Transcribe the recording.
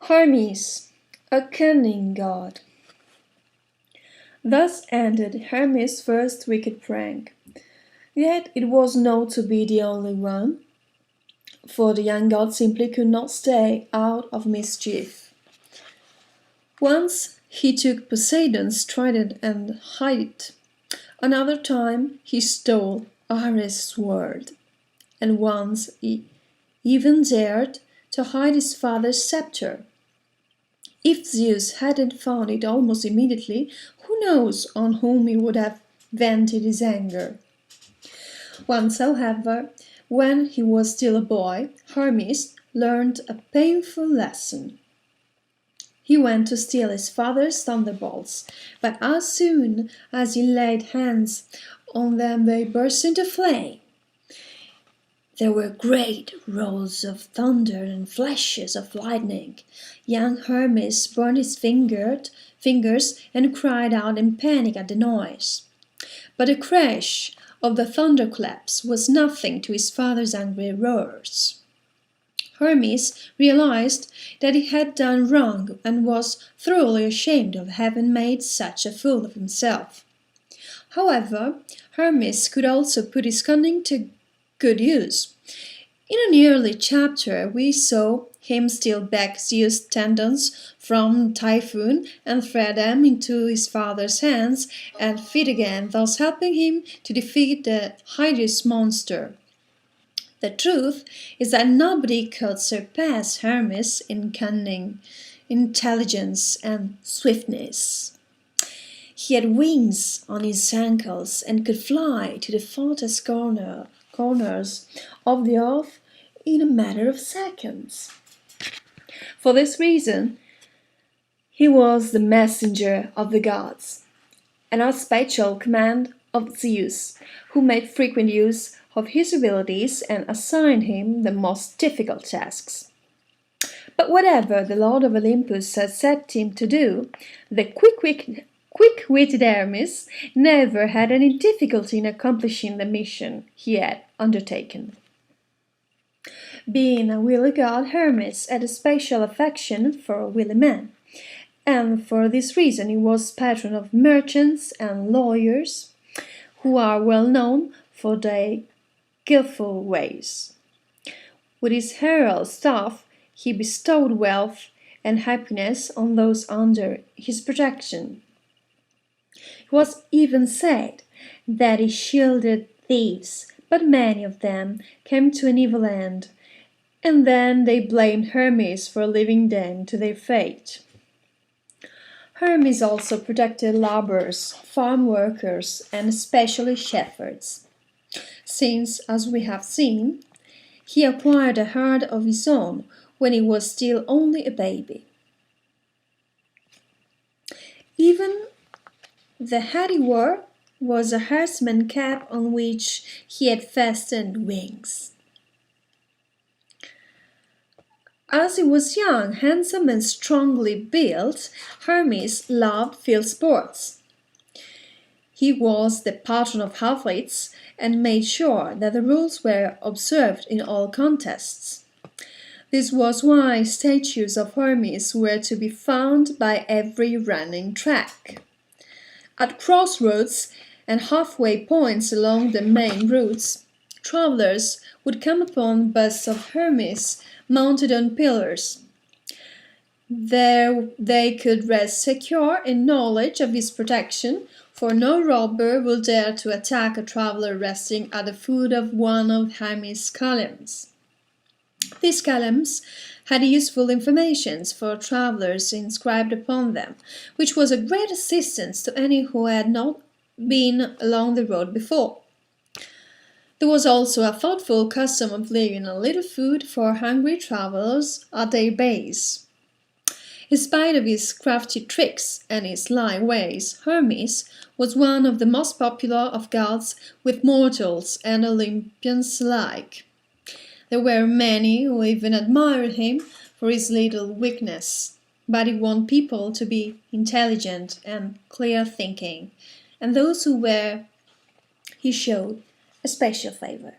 Hermes, a cunning god. Thus ended Hermes' first wicked prank. Yet it was not to be the only one, for the young god simply could not stay out of mischief. Once he took Poseidon's trident and hid it. Another time he stole Ares' sword. And once he even dared to hide his father's scepter. If Zeus hadn't found it almost immediately, who knows on whom he would have vented his anger. Once, however, when he was still a boy, Hermes learned a painful lesson. He went to steal his father's thunderbolts, but as soon as he laid hands on them they burst into flame. There were great rolls of thunder and flashes of lightning. Young Hermes burned his fingers and cried out in panic at the noise. But the crash of the thunderclaps was nothing to his father's angry roars. Hermes realized that he had done wrong and was thoroughly ashamed of having made such a fool of himself. However, Hermes could also put his cunning to good use. In an early chapter, we saw him steal back Zeus' tendons from Typhoon and thread them into his father's hands and feet again, thus helping him to defeat the hideous monster. The truth is that nobody could surpass Hermes in cunning, intelligence, and swiftness. He had wings on his ankles and could fly to the farthest corners of the earth in a matter of seconds. For this reason, he was the messenger of the gods, and a special command of Zeus, who made frequent use of his abilities and assigned him the most difficult tasks. But whatever the Lord of Olympus had set him to do, the quick-witted Hermes never had any difficulty in accomplishing the mission he had undertaken. Being a wily god, Hermes had a special affection for wily men, and for this reason he was patron of merchants and lawyers, who are well known for their skillful ways. With his herald staff, he bestowed wealth and happiness on those under his protection. It was even said that he shielded thieves, but many of them came to an evil end, and then they blamed Hermes for leaving them to their fate. Hermes also protected laborers, farm workers, and especially shepherds, since, as we have seen, he acquired a herd of his own when he was still only a baby. Even the hat he wore was a herdsman cap on which he had fastened wings. As he was young, handsome and strongly built, Hermes loved field sports. He was the patron of athletes and made sure that the rules were observed in all contests. This was why statues of Hermes were to be found by every running track. At crossroads and halfway points along the main routes, travelers would come upon busts of Hermes mounted on pillars. There they could rest secure in knowledge of his protection, for no robber will dare to attack a traveler resting at the foot of one of Hermes' columns. These columns had useful information for travelers inscribed upon them, which was a great assistance to any who had not been along the road before. There was also a thoughtful custom of leaving a little food for hungry travelers at their base. In spite of his crafty tricks and his sly ways, Hermes was one of the most popular of gods with mortals and Olympians alike. There were many who even admired him for his little weakness, but he wanted people to be intelligent and clear-thinking, and those who were he showed a special favor.